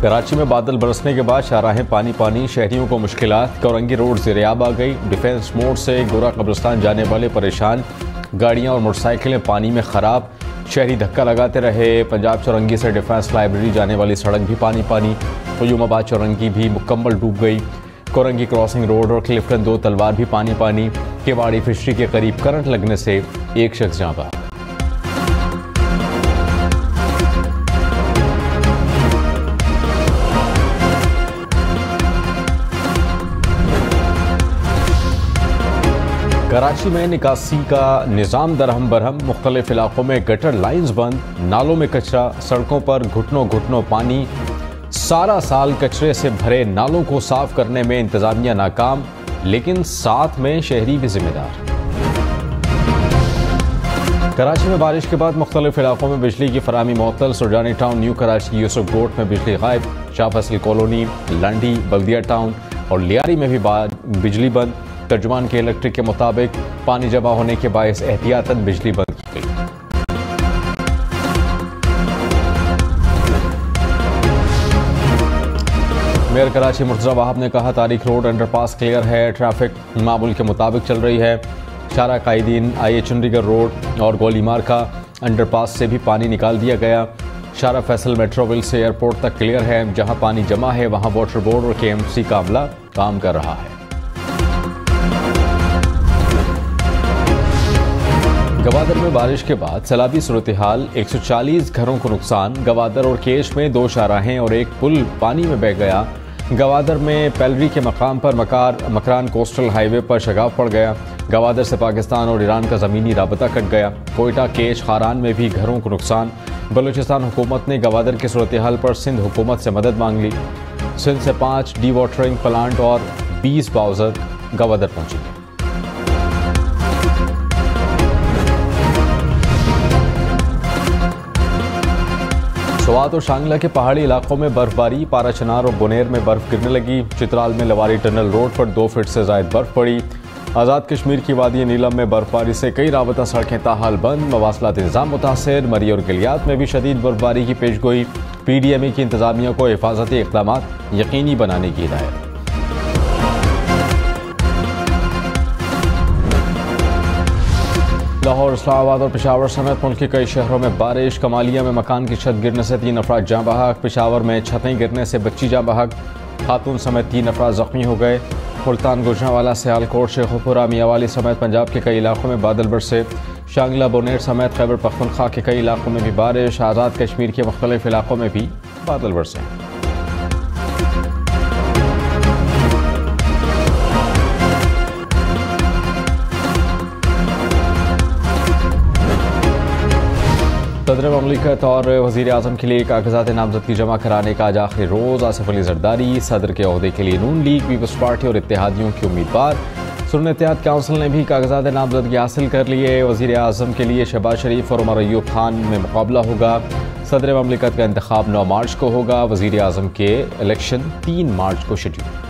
कराची में बादल बरसने के बाद शाहराहें पानी पानी, शहरियों को मुश्किलात। कोरंगी रोड ज़ेर-ए-आब आ गई। डिफेंस मोड़ से गोरा कब्रिस्तान जाने वाले परेशान, गाड़ियां और मोटरसाइकिलें पानी में खराब। शहरी धक्का लगाते रहे। पंजाब चौरंगी से डिफेंस लाइब्रेरी जाने वाली सड़क भी पानी पानी। हुजूमाबाद चौरंगी भी मुकम्मल डूब गई। कोरंगी क्रॉसिंग रोड और क्लिफ्टन 2 तलवार भी पानी पानी। केवाड़ी फिशरी के करीब करंट लगने से एक शख्स जाँ बहा। कराची में निकासी का निज़ाम दरहम बरहम। मुख्तलिफ इलाकों में गटर लाइन्स बंद, नालों में कचरा, सड़कों पर घुटनों घुटनों पानी। सारा साल कचरे से भरे नालों को साफ करने में इंतजामिया नाकाम, लेकिन साथ में शहरी भी जिम्मेदार। कराची में बारिश के बाद मुख्तलिफ इलाकों में बिजली की फराहमी मुअत्तल। सुरजानी टाउन, न्यू कराची, यूसुफ गोट में बिजली गायब। शाह फैसल कॉलोनी, लंडी, बल्दिया टाउन और लियारी में भी बिजली बंद। तर्जुमान के इलेक्ट्रिक के मुताबिक पानी जमा होने के बायस एहतियातन बिजली बंद की गई। मेयर कराची मुर्तज़ा वहाब ने कहा, तारीख रोड अंडरपास क्लियर है, ट्रैफिक मामूल के मुताबिक चल रही है। शारा कायदीन आइए चंडीगढ़ रोड और गोलीमार का अंडरपास से भी पानी निकाल दिया गया। शारा फैसल मेट्रोविल से एयरपोर्ट तक क्लियर है। जहां पानी जमा है वहां वाटर बोर्ड और KMC का अमला काम कर रहा है। गवादर में बारिश के बाद सैलाबी सूरत हाल, 140 घरों को नुकसान। गवादर और केश में 2 शाहराहें और एक पुल पानी में बह गया। गवादर में पैलरी के मकाम पर मकरान कोस्टल हाईवे पर शगाव पड़ गया। गवादर से पाकिस्तान और ईरान का ज़मीनी राबता कट गया। कोयटा, केश, खारान में भी घरों को नुकसान। बलूचिस्तान हुकूमत ने गवादर की सूरत हाल पर सिंध हुकूमत से मदद मांग ली। सिंध से 5 डी वाटरिंग प्लांट और 20 बाउजर गवादर पहुंची। स्वात और शांगला के पहाड़ी इलाकों में बर्फबारी। पाराचनार और बुनेर में बर्फ गिरने लगी। चित्राल में लवारी टनल रोड पर 2 फीट से ज्यादा बर्फ पड़ी। आज़ाद कश्मीर की वादी नीलम में बर्फबारी से कई राबता सड़कें ताहाल बंद। मवासलात निज़ाम मुतासिर। मरी और गिलियात में भी शदीद बर्फबारी की पेशगोई। PDMA की इंतजामिया को हिफाजती इक़दाम यकीनी बनाने की हिदायत। लाहौर, इस्लामाबाद और पेशावर समेत मुल्क के कई शहरों में बारिश। कमालिया में मकान की छत गिरने से 3 अफराद जाँ बहक। पेशावर में छतें गिरने से बच्ची जाँ बहक। खातून समेत 3 अफराद जख्मी हो गए। मुल्तान, गुजरांवाला, सियालकोट, शेखुपुरा, मियावाली समेत पंजाब के कई इलाकों में बादल बरसे। शांगला, बुनेर समेत खैबर पख्तूनख्वा के कई इलाकों में भी बारिश। आज़ाद कश्मीर के मुख्तलिफ इलाकों में भी बादल बरसे। सदर ममलिकत और वज़ीर आज़म के लिए कागजात नामजदगी जमा कराने का आज आखिरी रोज़। आसिफ अली जरदारी सदर के ओहदे के लिए नून लीग, पीपल्स पार्टी और इत्तेहादियों के उम्मीदवार। सुन्नी इत्तेहाद काउंसिल ने भी कागजात नामजदगी हासिल कर लिए। वज़ीर आज़म के लिए शहबाज शरीफ और उमर अय्यूब खान में मुकाबला होगा। सदर ममलिकत का इंतखाब 9 मार्च को होगा। वज़ीर आज़म के इलेक्शन 3 मार्च को शेड्यूल।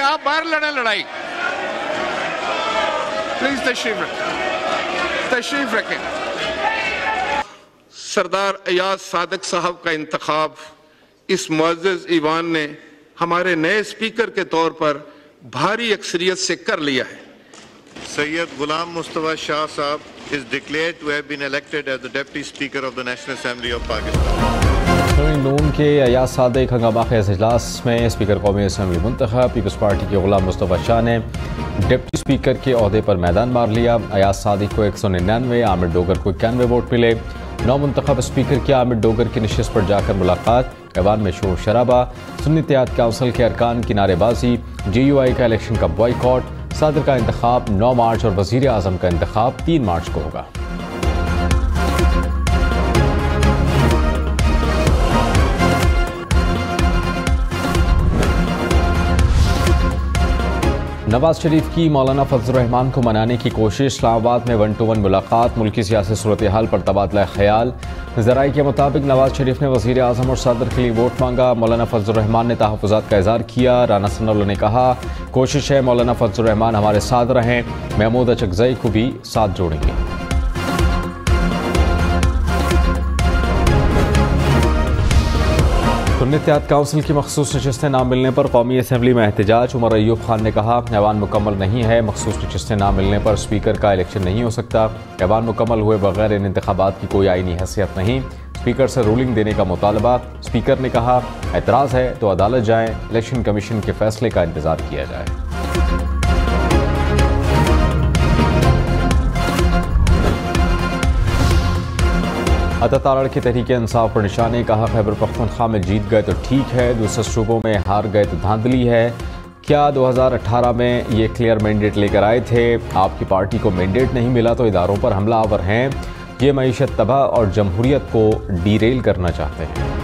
आप बाहर लड़े लड़ाई, प्लीज तशरीफ रखें। सरदार अयाज सादिक साहब का इंतखाब इस मुअज़्ज़ज़ ईवान ने हमारे नए स्पीकर के तौर पर भारी अक्सरियत से कर लिया है। सैयद गुलाम मुस्तफा शाह साहब is declared to have been elected as the Deputy Speaker of the National Assembly of Pakistan. नून के अयाज सादिक हंगामा खेज़ इजलास में स्पीकर कौमी असम्बली मुंतखब। पीपल्स पार्टी के गुलाम मुस्तफा शाह ने डिप्टी स्पीकर के ओहदे पर मैदान मार लिया। अयाज सादिक को 199, आमिर डोगर को 91 वोट मिले। नौ मुंतखब स्पीकर की आमिर डोगर की नशिस्त पर जाकर मुलाकात। ऐवान में शोर शराबा। सुन्नी इत्तेहाद काउंसिल के अरकान की नारेबाजी। GUI का इलेक्शन का बॉयकॉट। सदर का इंतखाब 9 मार्च और वज़ीर आज़म का इंतखाब 3 मार्च को होगा। नवाज शरीफ की मौलाना फजल रहमान को मनाने की कोशिश, इस्लामाबाद में 1-to-1 मुलाकात, मुल्की सियासी सूरत हाल पर तबादला ख्याल। ज़राए के मुताबिक नवाज शरीफ ने वज़ीर आज़म और सदर के लिए वोट मांगा। मौलाना फजल रहमान ने तहफ़्फ़ुज़ात का इज़हार किया। राना सनाउल्लाह ने कहा, कोशिश है मौलाना फजल रहमान हमारे साथ रहें, महमूद अचकज़ई को भी साथ जोड़ेंगे। सुन्नी इत्तेहाद काउंसिल की मखसूस नशिस्तें ना मिलने पर कौमी असम्बली में एहतजाज। उमर अयूब खान ने कहा, ऐवान मुकम्मल नहीं है, मखसूस नशिस्तें ना मिलने पर स्पीकर का इलेक्शन नहीं हो सकता। ऐवान मुकम्मल हुए बगैर इन इंतखाबात की कोई आईनी हैसियत नहीं। स्पीकर से रूलिंग देने का मुतालबा। स्पीकर ने कहा, एतराज़ है तो अदालत जाएं, इलेक्शन कमीशन के फैसले का इंतजार किया जाए। अता तारड़ की तहरीक इंसाफ पर निशाने। कहा, खैबर पख्तूनख्वा में जीत गए तो ठीक है, दूसरे सूबों में हार गए तो धांधली है। क्या 2018 में ये क्लियर मैंडेट लेकर आए थे? आपकी पार्टी को मैंडेट नहीं मिला तो इदारों पर हमलावर हैं। ये मईशत तबाह और जमहूरियत को डीरेल करना चाहते हैं।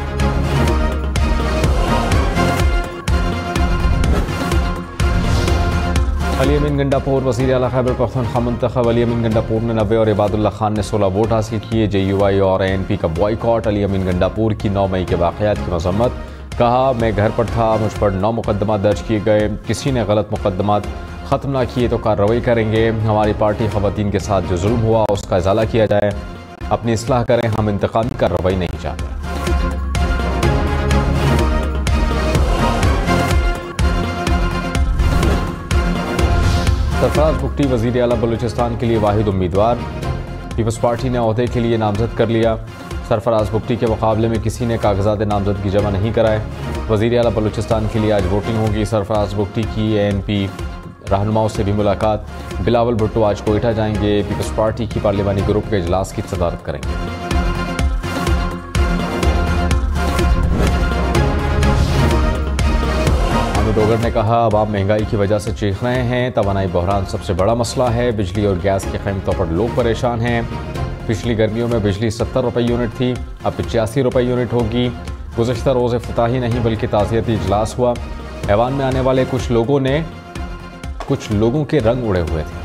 अली अमीन गंडापुर वज़ीर आला खैबर पख्तूनख्वा मुंतखब। अली अमीन गंडापुर ने 90 और इबादुल्लाह खान ने 16 वोट हासिल किए। JUI और ANP का बॉयकॉट। अली अमीन गंडापुर की 9 मई के वाक़यात की मज़म्मत। कहा, मैं घर पर था, मुझ पर 9 मुकदमा दर्ज किए गए, किसी ने गलत मुकदमा ख़त्म ना किए तो कार्रवाई करेंगे। हमारी पार्टी ख़वातीन के साथ जो जुल्म हुआ उसका इज़ाला किया जाए, अपनी इस्लाह करें, हम इंतकामी कार्रवाई नहीं चाहते। सरफराज बुगटी वज़ीर आला बलूचिस्तान के लिए वाहिद उम्मीदवार। पीपल्स पार्टी ने ओहदे के लिए नामजद कर लिया। सरफराज बुगटी के मुकाबले में किसी ने कागजात नामजदगी जमा नहीं कराए। वज़ीर आला बलूचिस्तान के लिए आज वोटिंग होगी। सरफराज बुगटी की ANP रहनुमाओं से भी मुलाकात। बिलावल भुट्टो आज कोयटा जाएंगे। पीपल्स पार्टी की पार्लिमानी ग्रुप के इजलास की सदारत करेंगे। डोगर ने कहा, अवाम महंगाई की वजह से चीख रहे हैं, तवानाई बहरान सबसे बड़ा मसला है। बिजली और गैस की कीमतों पर लोग परेशान हैं। पिछली गर्मियों में बिजली 70 रुपये यूनिट थी, अब 85 रुपये यूनिट होगी। गुज़श्ता रोज़ इफ्तिताही नहीं बल्कि ताज़ियती इजलास हुआ। ऐवान में आने वाले कुछ लोगों के रंग उड़े हुए थे।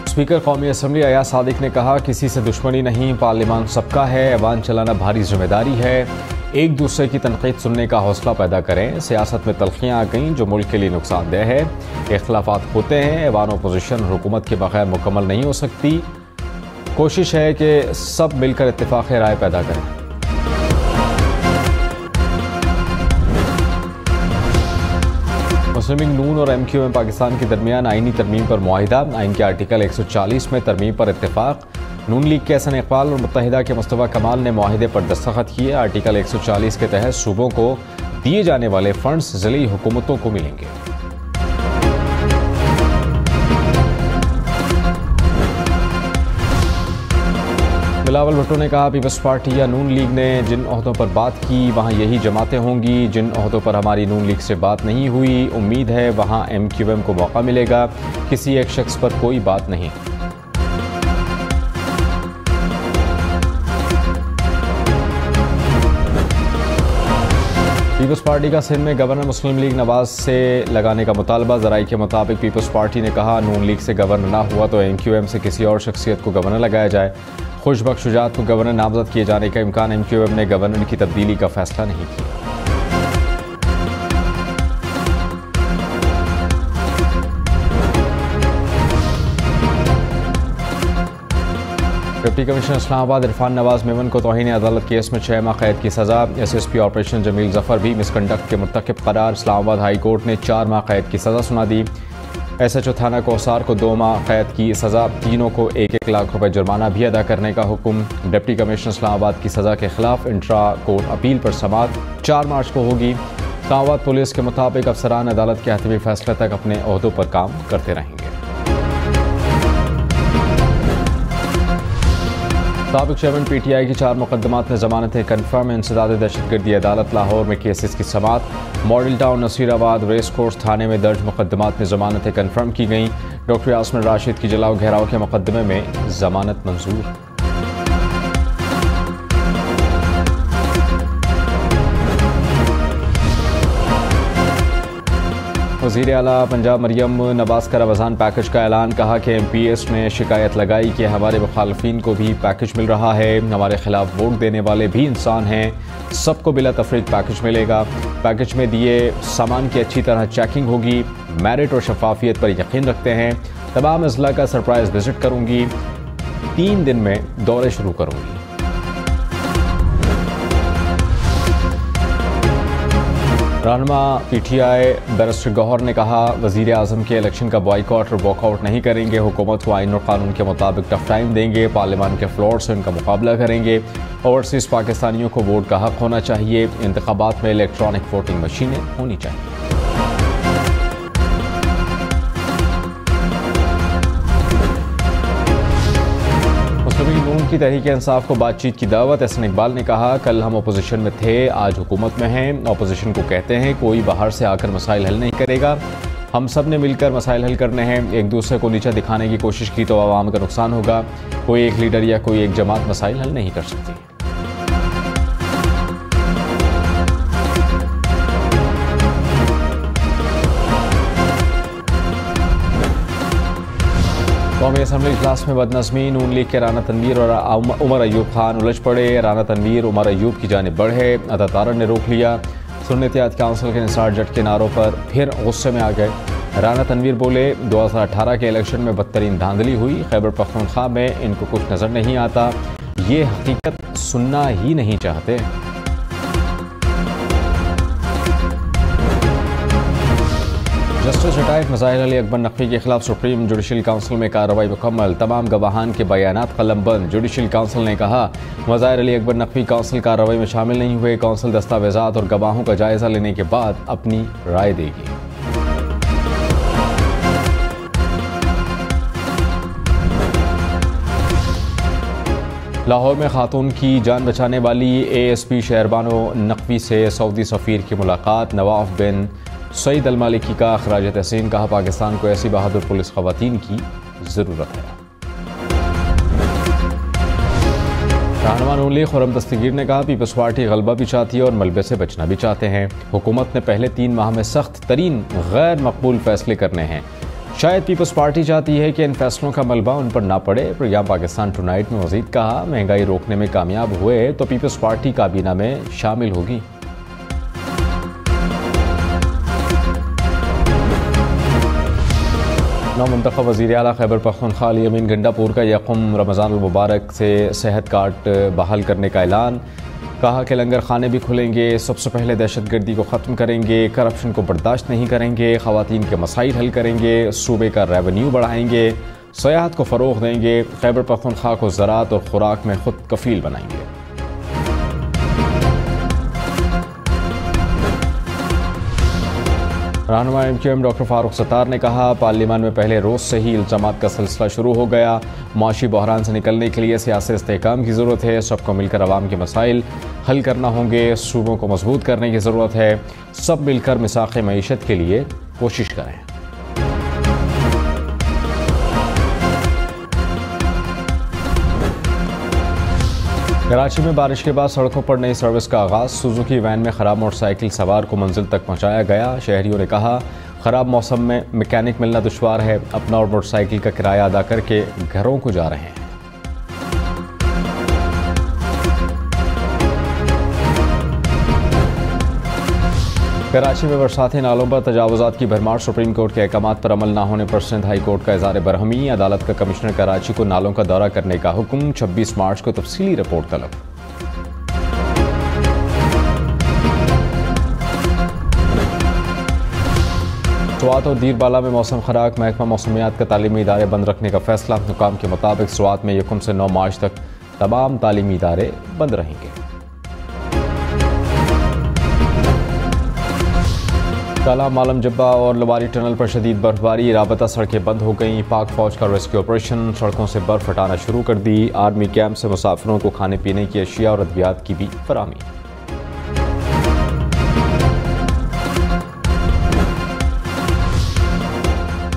स्पीकर कौमी असम्बली अयाज सादिक ने कहा, किसी से दुश्मनी नहीं, पार्लियामान सबका है, ऐवान चलाना भारी जिम्मेदारी है। एक दूसरे की तनकीद सुनने का हौसला पैदा करें। सियासत में तल्खियाँ आ गईं जो मुल्क के लिए नुकसानदेह है। इख्तिलाफात होते हैं, ऐवान अपोजिशन हुकूमत के बगैर मुकम्मल नहीं हो सकती। कोशिश है कि सब मिलकर इत्तेफाक राय पैदा करें। मुस्लिम लीग नून और MQM पाकिस्तान के दरमियान आईनी तरमीम पर मुआहिदा। आइन के आर्टिकल 140 में तरमीम पर इत्तेफाक। नून लीग के हसन इकबाल और मुत्तहिदा के मुस्तफा कमाल ने मुआहिदे पर दस्तखत किए। आर्टिकल 140 के तहत सूबों को दिए जाने वाले फंड्स ज़िली हुकूमतों को मिलेंगे। बिलावल भुट्टो ने कहा, पीपल्स पार्टी या नून लीग ने जिन ओहदों पर बात की वहाँ यही जमातें होंगी। जिन ओहदों पर हमारी नून लीग से बात नहीं हुई, उम्मीद है वहाँ MQM को मौका मिलेगा। किसी एक शख्स पर कोई बात नहीं। पीपल्स पार्टी का सिंध में गवर्नर मुस्लिम लीग नवाज से लगाने का मुतालबा। ज़राए के मुताबिक पीपल्स पार्टी ने कहा, नून लीग से गवर्नर ना हुआ तो MQM से किसी और शख्सियत को गवर्नर लगाया जाए। खुशबख्श शुजात को गवर्नर नामजद किए जाने का इम्कान। MQM ने गवर्नर की तब्दीली का फैसला नहीं किया। डिप्टी कमिश्नर इस्लामाबाद इरफान नवाज मेमन को तौहीन अदालत केस में 6 माह कैद की सज़ा। SSP ऑपरेशन जमील जफर भी मिसकंडक्ट के मुर्तकिब करार। इस्लामाबाद हाई कोर्ट ने 4 माह कैद की सज़ा सुना दी। SHO थाना कोसार को 2 माह कैद की सज़ा। तीनों को 1-1 लाख रुपए जुर्माना भी अदा करने का हुक्म। डिप्टी कमिश्नर इस्लामाबाद की सज़ा के खिलाफ इंट्रा कोर्ट अपील पर समाअत 4 मार्च को होगी। इस्लामाबाद पुलिस के मुताबिक अफसरान अदालत के हतमी फैसले तक अपने ओहदों पर काम करते रहेंगे। साबिक चेयरमैन PTI की 4 मुकदमात में जमानतें कन्फर्म। इंसदाद दहशतगर्दी अदालत लाहौर में केसेस की समाअत। Model town Nasirabad race course थाने में दर्ज मुकदमात में जमानतें कन्फर्म की गईं। डॉक्टर यास्मिन राशिद की जलाओ घेराव के मुकदमे में जमानत मंजूर। वज़ीर आला पंजाब मरियम नवाज का रमज़ान पैकेज का ऐलान। कहा कि MPS ने शिकायत लगाई कि हमारे मुखालफिन को भी पैकेज मिल रहा है, हमारे खिलाफ वोट देने वाले भी इंसान हैं, सबको बिला तफरीक पैकेज मिलेगा। पैकेज में दिए सामान की अच्छी तरह चेकिंग होगी, मेरिट और शफाफियत पर यकीन रखते हैं। तमाम अजला का सरप्राइज़ विजिट करूँगी, 3 दिन में दौरे शुरू करूँगी। रहनुमा PTI बैरिस्टर गौहर ने कहा, वज़ीर आज़म के इलेक्शन का बॉयकॉट और वॉकआउट नहीं करेंगे, हुकूमत को आइन और कानून के मुताबिक टफ टाइम देंगे, पार्लियामान के फ्लोर से उनका मुकाबला करेंगे। ओवरसीज़ पाकिस्तानियों को वोट का हक होना चाहिए, इंतखाबात में इलेक्ट्रॉनिक वोटिंग मशीनें होनी चाहिए। की तहरीक इंसाफ को बातचीत की दावत। एहसन इकबाल ने कहा, कल हम अपोजिशन में थे, आज हुकूमत में हैं। अपोजिशन को कहते हैं कोई बाहर से आकर मसाइल हल नहीं करेगा, हम सब ने मिलकर मसाइल हल करने हैं। एक दूसरे को नीचा दिखाने की कोशिश की तो आवाम का नुकसान होगा। कोई एक लीडर या कोई एक जमात मसाइल हल नहीं कर सकती। कौमी असम्बली इजलास में बदनज़मी। नून लीग के राना तनवीर और उमर अयूब खान उलझ पड़े। राना तनवीर उमर अयूब की जानिब बढ़े, अदातारा ने रोक लिया। सुन्नी एहतियात काउंसिल के निसार जट के नारों पर फिर गुस्से में आ गए। राना तनवीर बोले, 2018 के इलेक्शन में बदतरीन धांधली हुई, खैबर पख्तूनख्वा में इनको कुछ नज़र नहीं आता, ये हकीकत सुनना ही नहीं चाहते। जस्टिस रिटायर्ड मज़ाहिर अली अकबर नकवी के खिलाफ सुप्रीम जुडिशल काउंसिल में कार्रवाई मुकम्मल। तमाम गवाहान के बयानात कलमबंद। जुडिशल काउंसिल ने कहा, मज़ाहिर अली अकबर नकवी काउंसिल कार्रवाई में शामिल नहीं हुए। काउंसिल दस्तावेजात और गवाहों का जायजा लेने के बाद अपनी राय देगी। लाहौर में खातून की जान बचाने वाली ASP शहरबानो नकवी से सऊदी सफ़ीर की मुलाकात। नवाफ बिन सईद अल मालिकी का खराज तहसीन। कहा, पाकिस्तान को ऐसी बहादुर पुलिस खवातीन की ज़रूरत है। रहनुमा नून लीग खुर्रम दस्तगीर ने कहा, पीपल्स पार्टी गलबा भी चाहती है और मलबे से बचना भी चाहते हैं। हुकूमत ने पहले 3 माह में सख्त तरीन गैर मकबूल फैसले करने हैं। शायद पीपल्स पार्टी चाहती है कि इन फैसलों का मलबा उन पर ना पड़े। प्रोग्राम पाकिस्तान टुनाइट में मजीद कहा, महंगाई रोकने में कामयाब हुए तो पीपल्स पार्टी काबीना में शामिल होगी। नौमुंतखब वज़ीर आला खैबर पख्तूनख्वा अली अमीन गंडापुर का यकम रमज़ान मुबारक से सेहत कार्ड बहाल करने का ऐलान। कहा कि लंगर खाने भी खुलेंगे, सबसे पहले दहशतगर्दी को ख़त्म करेंगे, करप्शन को बर्दाश्त नहीं करेंगे, ख़वातीन के मसाइल हल करेंगे, सूबे का रेवेन्यू बढ़ाएंगे, सयाहत को फ़रोग़ देंगे, खैबर पख्तूनख्वा को ज़राअत और खुराक में खुद कफ़ील बनाएंगे। रहनुमा MQM डॉक्टर फारूक सत्तार ने कहा, पार्लियामान में पहले रोज़ से ही इल्ज़ामात का सिलसिला शुरू हो गया। माशी बहरान से निकलने के लिए सियासी इस्तेहकाम की ज़रूरत है। सबको मिलकर अवाम के मसाइल हल करना होंगे। सूबों को मजबूत करने की ज़रूरत है। सब मिलकर मिसाक़ मईशत के लिए कोशिश करें। कराची में बारिश के बाद सड़कों पर नई सर्विस का आगाज़। सुजुकी वैन में ख़राब मोटरसाइकिल सवार को मंजिल तक पहुंचाया गया। शहरियों ने कहा, ख़राब मौसम में मैकेनिक मिलना दुश्वार है, अपना और मोटरसाइकिल का किराया अदा करके घरों को जा रहे हैं। कराची में बरसाती नालों पर तजावुज़ात की भरमार। सुप्रीम कोर्ट के अहकामात पर अमल न होने पर सिंध हाई कोर्ट का इज़हार बरहमी। अदालत का कमिश्नर कराची को नालों का दौरा करने का हुक्म। 26 मार्च को तफसीली रिपोर्ट तलब। स्वात और दीरबाला में मौसम खराब। महकमा मौसमियात का तालीमी इदारे बंद रखने का फैसला। हुकाम के मुताबिक स्वात में 1 से 9 मार्च तक तमाम तालीमी इदारे बंद रहेंगे। तालाब मालम जब्बा और लवारी टनल पर शदीद बर्फबारी। राबता सड़कें बंद हो गईं। पाक फौज का रेस्क्यू ऑपरेशन। सड़कों से बर्फ हटाना शुरू कर दी। आर्मी कैंप से मुसाफिरों को खाने पीने की अशिया और अद्वियात की भी फराहमी।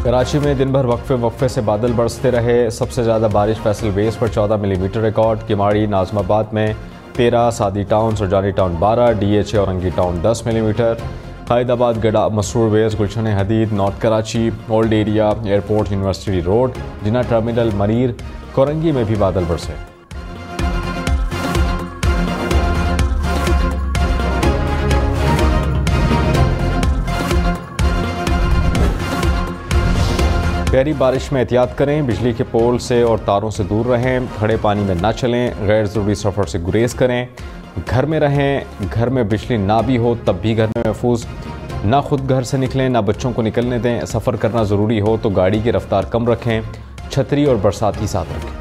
कराची में दिन भर वक्फे से बादल बरसते रहे। सबसे ज़्यादा बारिश फैसल बेस पर 14 मिलीमीटर रिकॉर्ड। किमाड़ी नाजमाबाद में 13, Saadi town Surjani town 12, DHA Orangi town 10 millimetre. Hyderabad गड़ा मसरूर वेज Gulshan Hadeed north Karachi old area airport university road Jinnah terminal मरीर कोरंगी में भी बादल बरसे। गहरी बारिश में एहतियात करें, बिजली के पोल से और तारों से दूर रहें, खड़े पानी में ना चलें, गैर ज़रूरी सफ़र से गुरेज करें, घर में रहें, घर में बिजली ना भी हो तब भी घर में महफूज, ना खुद घर से निकलें ना बच्चों को निकलने दें, सफ़र करना ज़रूरी हो तो गाड़ी की रफ्तार कम रखें, छतरी और बरसाती साथ रखें।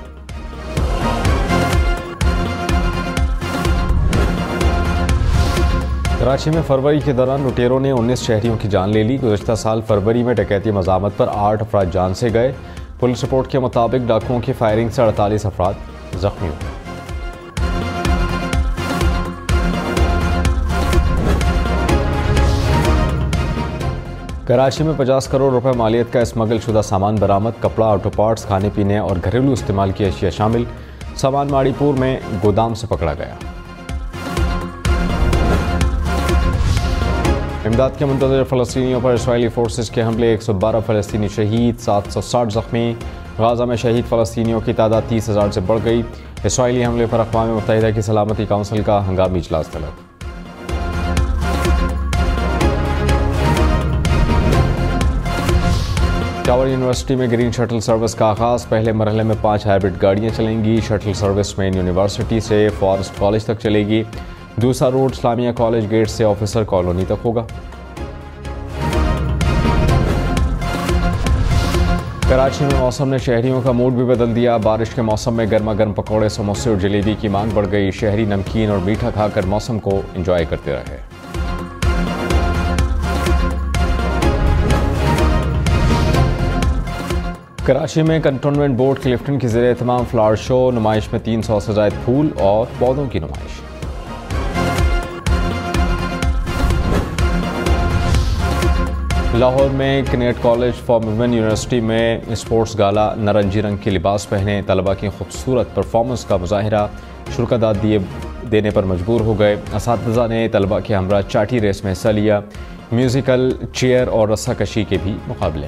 कराची में फरवरी के दौरान लुटेरों ने 19 शहरियों की जान ले ली। गुज़श्ता साल फरवरी में डकैती मज़ामत पर 8 अफराद जान से गए। पुलिस रिपोर्ट के मुताबिक डाकुओं की फायरिंग से 48 अफराद जख्मी हुए। कराची में 50 करोड़ रुपए मालियत का स्मगल शुदा सामान बरामद। कपड़ा, ऑटो पार्ट्स, खाने पीने और घरेलू इस्तेमाल की अशिया शामिल। सामान माड़ीपुर में गोदाम से पकड़ा गया। इमदाद के मुंतज़िर फ़लस्तीनियों पर इसराइली फोर्सेस के हमले, 112 फ़लस्तीनी शहीद, 760 ज़ख्मी। गाज़ा में शहीद फ़लस्तीनियों की तादाद 30,000 से बढ़ गई। इसराइली हमले पर अक़वाम मुत्तहिदा की सलामती काउंसिल का हंगामी इजलास तलब। टावर यूनिवर्सिटी में ग्रीन शटल सर्विस का आगाज़। पहले मरहले में 5 हाइब्रिड गाड़ियाँ चलेंगी। शटल सर्विस मेन यूनिवर्सिटी से फॉरेस्ट कॉलेज तक चलेगी। दूसरा रूट इस्लामिया कॉलेज गेट से ऑफिसर कॉलोनी तक होगा। कराची में मौसम ने शहरियों का मूड भी बदल दिया। बारिश के मौसम में गर्मा गर्म पकौड़े, समोसे और जलेबी की मांग बढ़ गई। शहरी नमकीन और मीठा खाकर मौसम को एंजॉय करते रहे। कराची में कंटोनमेंट बोर्ड क्लिफ्टन की ज़ेर एहतमाम फ्लावर शो, नुमाइश में 300 से ज़ायद फूल और पौधों की नुमाइश। लाहौर में Kinnaird college for women university में स्पोर्ट्स गाला, नारंगी रंग के लिबास पहने तलबा की खूबसूरत परफॉर्मेंस का मुजाहिरा, शुरकत देने पर मजबूर हो गए। असातिज़ा ने तलबा के हमरा चाटी रेस में हिस्सा लिया। म्यूज़िकल, चेयर और रस्साकशी के भी मुकाबले।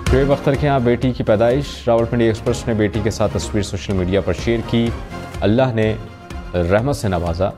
शुएब अख्तर के यहाँ बेटी की पैदाइश। रावलपिंडी एक्सप्रेस ने बेटी के साथ तस्वीर सोशल मीडिया पर शेयर की। अल्लाह ने रहमत से नवाजा।